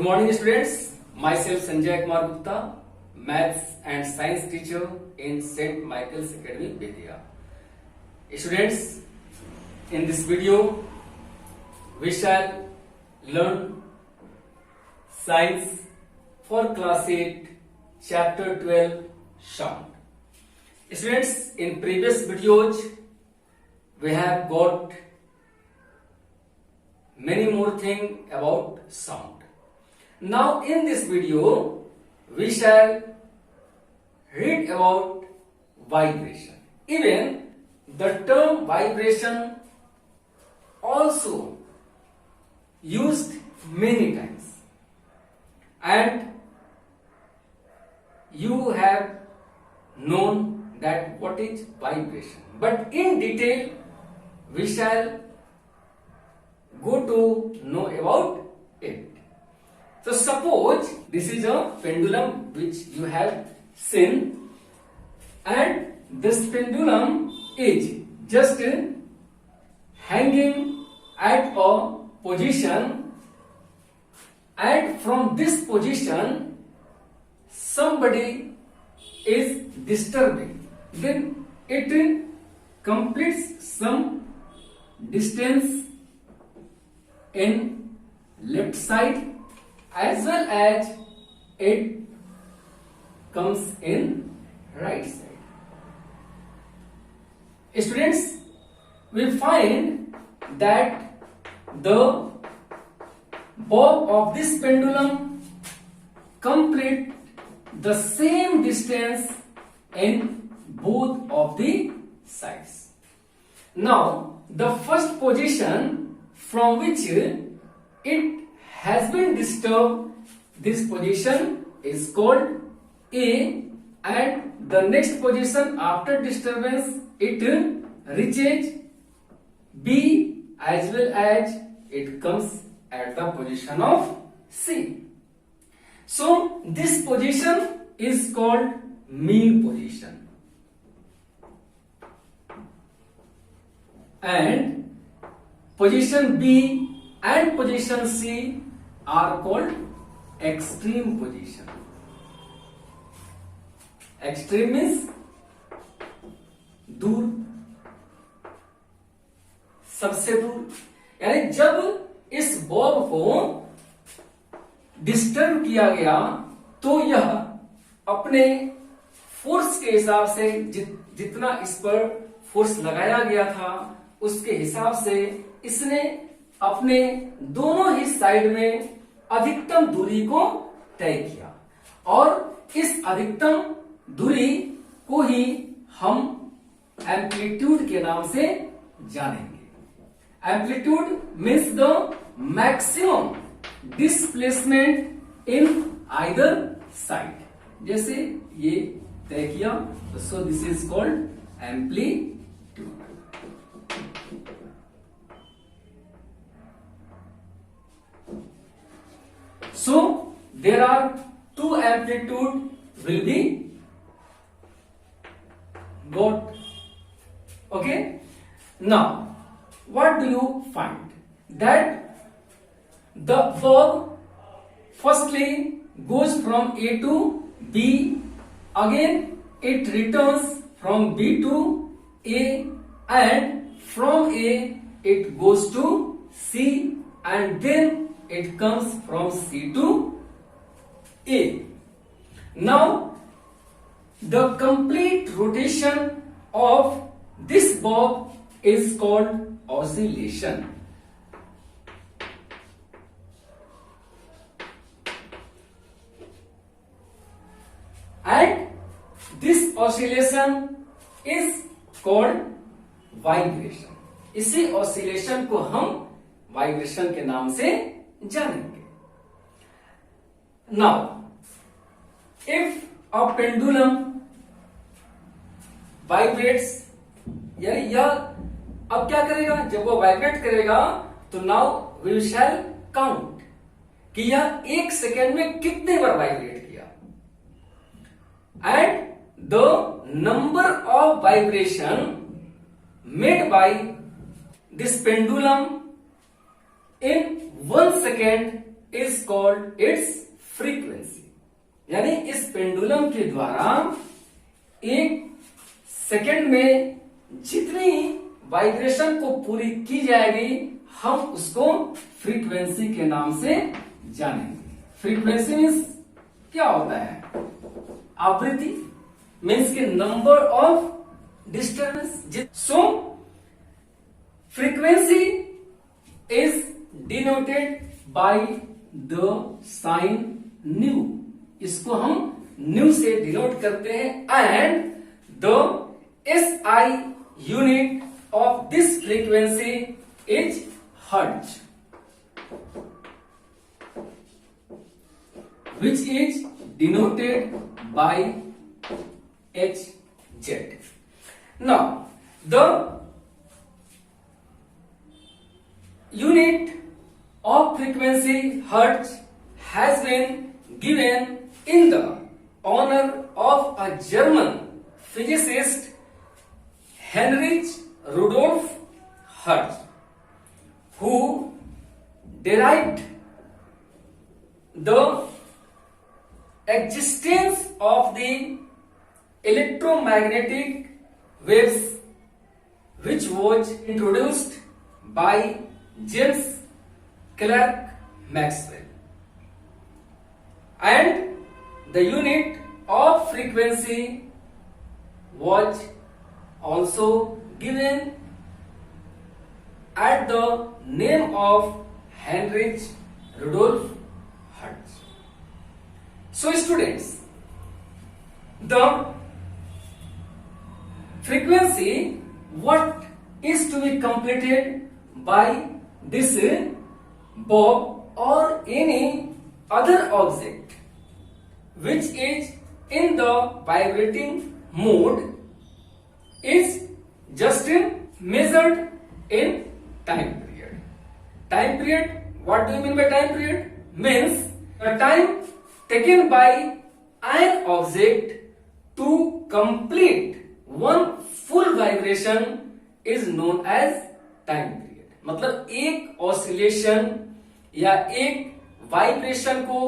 morning students, myself Sanjay Kumar Gupta, maths and science teacher in St. Michael's Academy, Bettiah. Students, in this video, we shall learn science for class 8, chapter 12, sound. Students, in previous videos, we have got many more things about sound. Now in this video, we shall read about vibration. Even the term vibration also used many times. And you have known that what is vibration. But in detail, we shall go to know about it. So suppose this is a pendulum which you have seen, and this pendulum is just hanging at a position, and from this position somebody is disturbing, then it completes some distance in left side as well as it comes in right side. Students, we find that the bob of this pendulum complete the same distance in both of the sides. Now, the first position from which it has been disturbed, this position is called A, and the next position after disturbance it reaches B as well as it comes at the position of C. So this position is called mean position, and position B and position C are called extreme position. Extreme means दूर, सबसे दूर. यानी जब इस Bob को disturb किया गया तो यह अपने फोर्स के हिसाब से जितना इस पर फोर्स लगाया गया था उसके हिसाब से इसने अपने दोनों ही साइड में अधिकतम दूरी को तय किया, और इस अधिकतम दूरी को ही हम एम्पलीट्यूड के नाम से जानेंगे. Amplitude means the maximum displacement in either side. जैसे ये तय किया, so this is called amplitude. So there are two amplitude will be got. Okay. Now what do you find? That the verb firstly goes from A to B, again it returns from B to A, and from A it goes to C, and then it comes from C to A. Now, the complete rotation of this bob is called oscillation. And this oscillation is called vibration. इसी oscillation को हम vibration के नाम से जानेंगे. Now, if a pendulum vibrates, यानी यह अब क्या करेगा, जब वो वाइब्रेट करेगा तो नाउ वी शैल काउंट कि यह एक सेकेंड में कितने बार वाइब्रेट किया, and the number of vibration made by this pendulum in 1 second is called its frequency. यानी इस पेंडुलम के द्वारा एक सेकंड में जितनी वाइब्रेशन को पूरी की जाएगी हम उसको फ्रीक्वेंसी के नाम से जानेंगे। फ्रीक्वेंसी मीन्स क्या होता है? आवृत्ति मीन्स के number of disturbance. So frequency is denoted by the sign nu. इसको हम न्यू से डिनोट करते हैं and the SI unit of this frequency is hertz, which is denoted by Hz. Now, the unit of frequency hertz has been given in the honor of a German physicist Heinrich Rudolf Hertz, who derived the existence of the electromagnetic waves, which was introduced by James Clerk Maxwell, and the unit of frequency was also given at the name of Heinrich Rudolf Hertz. So students, the frequency what is to be completed by this bulb or any other object which is in the vibrating mode is just measured in time period. Time period, what do you mean by time period? Means the time taken by an object to complete one full vibration is known as time period. मतलब एक oscillation या एक vibration को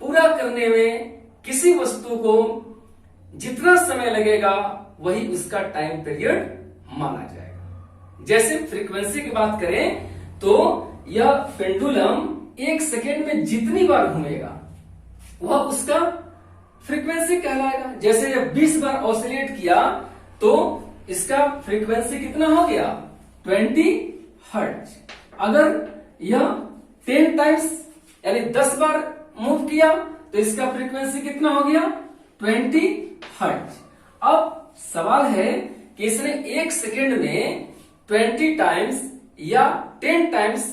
पूरा करने में किसी वस्तु को जितना समय लगेगा वही उसका टाइम पीरियड माना जाएगा। जैसे फ्रीक्वेंसी की बात करें तो यह पेंडुलम एक सेकेंड में जितनी बार घूमेगा वह उसका फ्रीक्वेंसी कहलाएगा। जैसे जब 20 बार ऑसिलेट किया तो इसका फ्रीक्वेंसी कितना हो गया? 20 हर्ट्ज। अगर यह 10 टाइम्स यानी 10 बार मूव किया तो इसका फ्रीक्वेंसी कितना हो गया? 20 हर्ट्ज। अब सवाल है कि इसने एक सेकेंड में 20 टाइम्स या 10 टाइम्स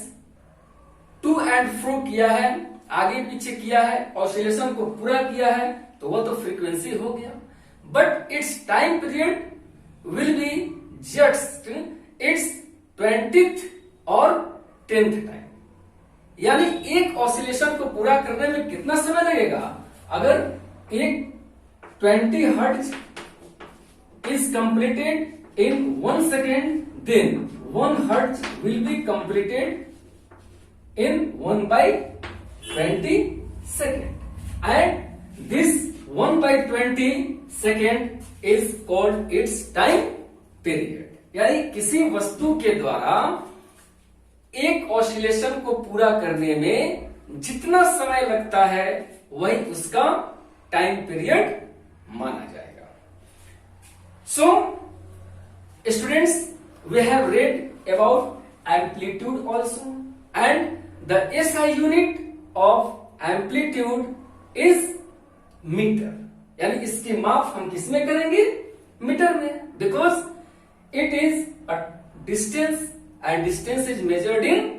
टू एंड फ्रो किया है, आगे पीछे किया है, ऑसिलेशन को पूरा किया है, तो वह तो फ्रीक्वेंसी हो गया। But it's time period will be just it's 20th और 10th टाइम। यानी एक ऑसिलेशन को पूरा करने में कितना समय लगेगा? अगर एक 20 hertz is completed in 1 second, then 1 hertz will be completed in 1/20 second, and this 1/20 second is called its time period. यानी किसी वस्तु के द्वारा एक ऑसिलेशन को पूरा करने में जितना समय लगता है वही उसका टाइम पीरियड माना जाएगा। So, students, we have read about amplitude also, and the SI unit of amplitude is meter. यानी इसकी माप हम किस में करेंगे? मीटर में, because it is a distance and distance is measured in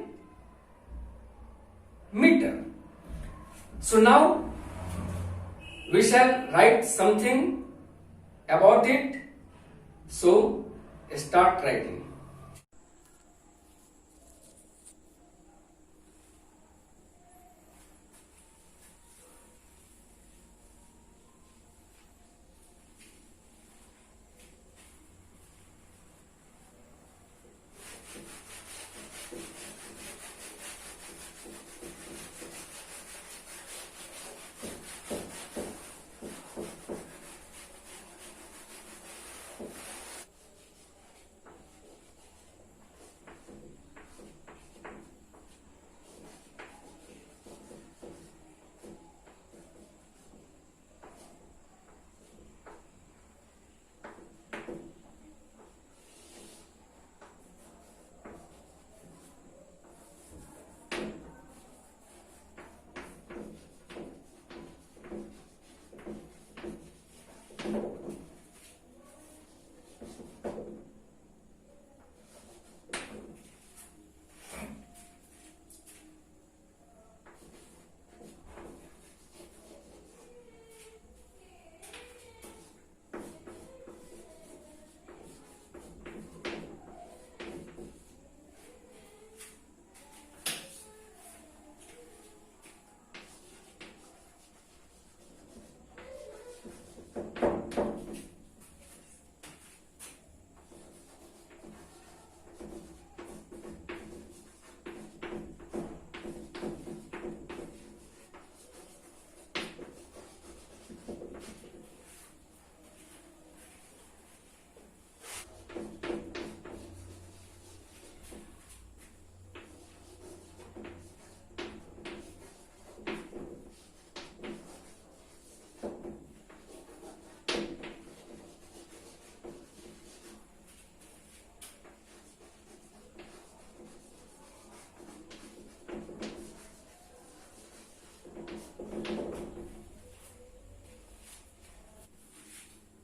meter. So now we shall write something about it. So start writing.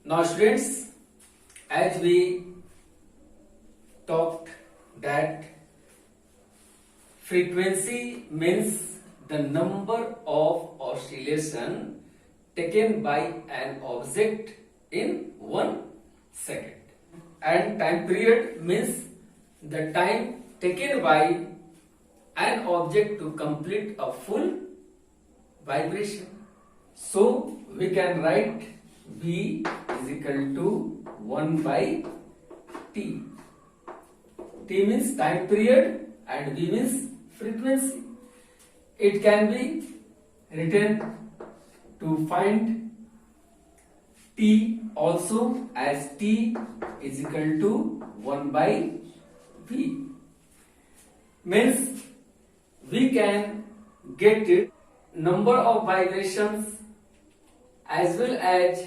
Now students, as we talked that frequency means the number of oscillation taken by an object in 1 second, and time period means the time taken by an object to complete a full vibration. So we can write V is equal to 1 by T. T means time period and V means frequency. It can be written to find T also as T is equal to 1 by V. Means we can get it number of vibrations as well as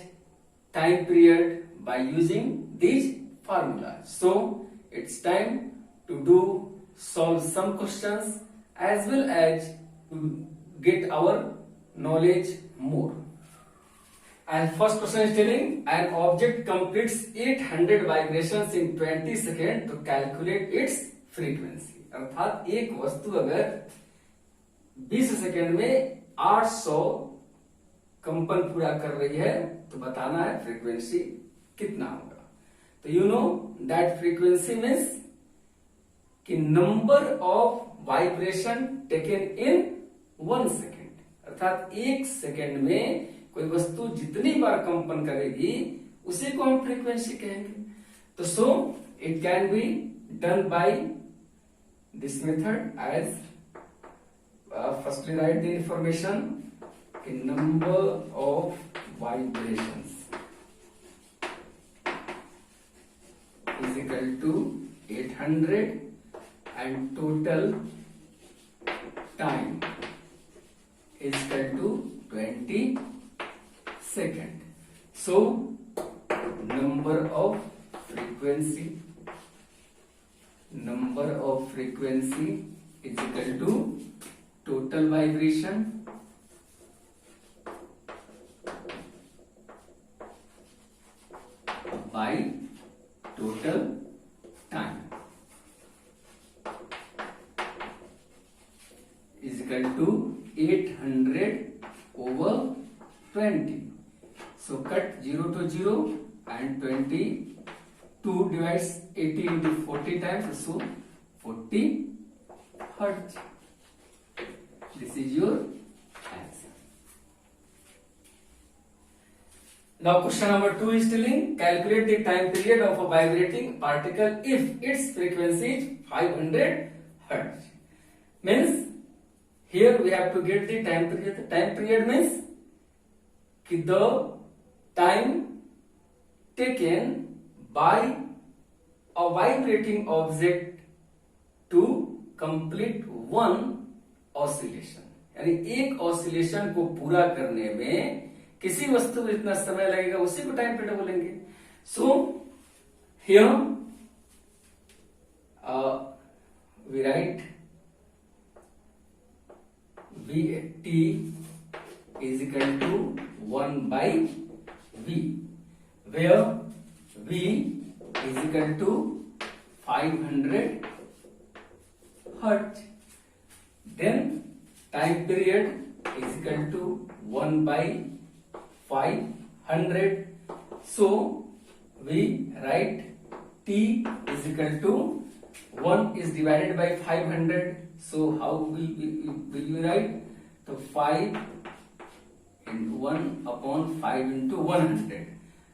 time period by using these formulas. So it's time to solve some questions as well as to get our knowledge more. And first question is telling an object completes 800 vibrations in 20 seconds to calculate its frequency. अर्थात एक वस्तु अगर 20 second में 800 कंपन पूरा कर रही है तो बताना है फ्रीक्वेंसी कितना होगा. तो you know that frequency means कि number of vibration taken in 1 second. अर्थात एक सेकेंड में कोई वस्तु जितनी बार कंपन करेगी उसी को हम फ्रीक्वेंसी कहेंगे. तो so it can be done by this method as firstly write the information in number of vibrations is equal to 800 and total time is equal to 20 second. So number of frequency is equal to total vibration by total time is equal to 800 over 20. So cut 0 to 0 and 22 divides 80 into 40 times, so 40 hertz. This is your answer. Now question number 2 is telling calculate the time period of a vibrating particle if its frequency is 500 hertz. Means here we have to get the time period. The time period means the time taken by a vibrating object to complete one oscillation. यानी एक oscillation को पूरा करने में किसी वस्तु को जितना समय लगेगा उसी को टाइम पीरियड बोलेंगे. So here we write Vt is equal to 1 by V, where V is equal to 500 hertz. Then time period is equal to 1 by 500. So we write T is equal to 1 is divided by 500. So how will we write? So 5 into 1 upon 5 into 100.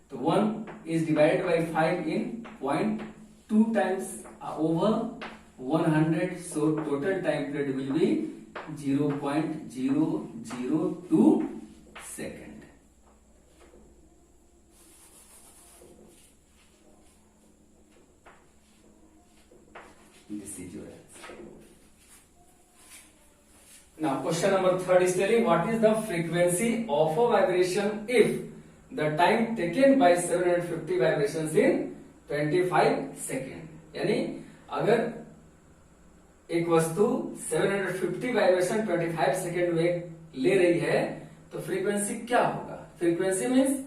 So 1 is divided by 5 in 0.2 times over 100. So total time period will be 0.002 second. This is your answer. Now question number 3 is telling what is the frequency of a vibration if the time taken by 750 vibrations in 25 second. यानी अगर एक वस्तु 750 vibration 25 second में ले रही है तो frequency क्या होगा. Frequency means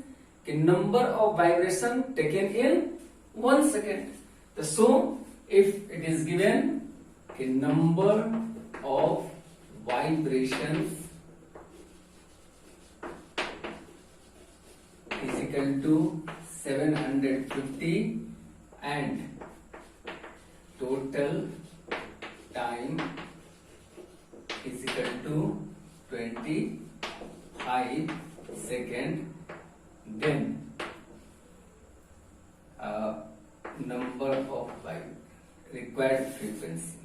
number of vibration taken in 1 second. So if it is given number of vibrations is equal to 750 and total time is equal to 25 seconds, then number of required frequency.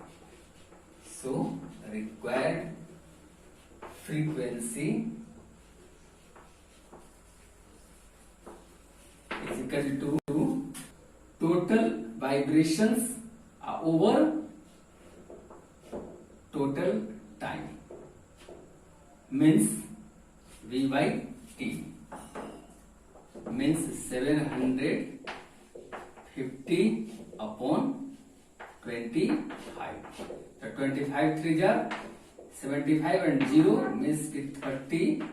So required frequency is equal to total vibrations over total time, means V by T, means 750 upon 25. The 25 3s are 75 and 0 means with 30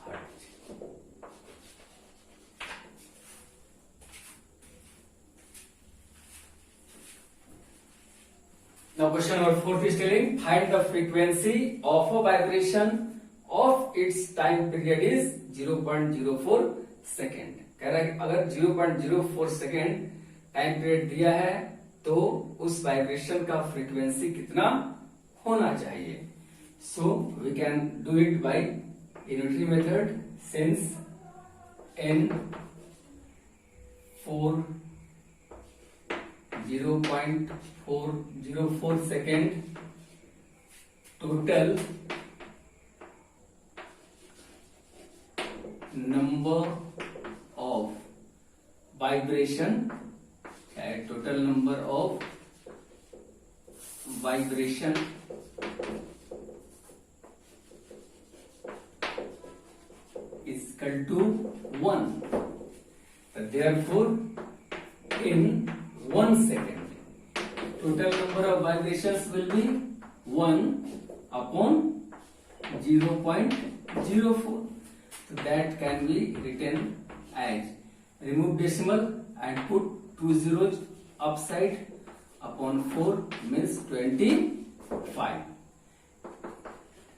hertz. Now question number 4 is telling find the frequency of a vibration of its time period is 0.04 second. कह रहा है अगर 0.04 second time period दिया है तो उस vibration का frequency कितना होना चाहिए. So we can do it by unitary method since n 0.404 second total number of vibration, total number of vibration is equal to 1. Therefore, in 1 second, total number of vibrations will be 1 upon 0.04. So that can be written as, remove decimal and put 2 zeros upside upon 4 means 25.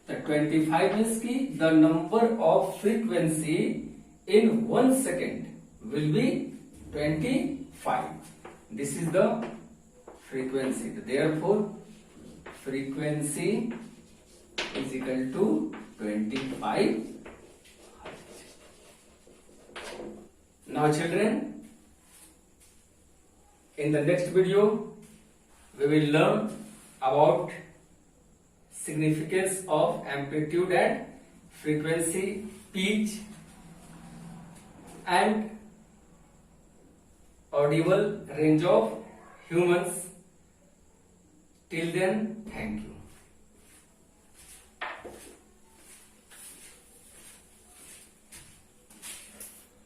The 25 means ki the number of frequency in 1 second will be 25. This is the frequency. Therefore, frequency is equal to 25. Now children, in the next video we will learn about significance of amplitude and frequency, pitch and audible range of humans. Till then, thank you.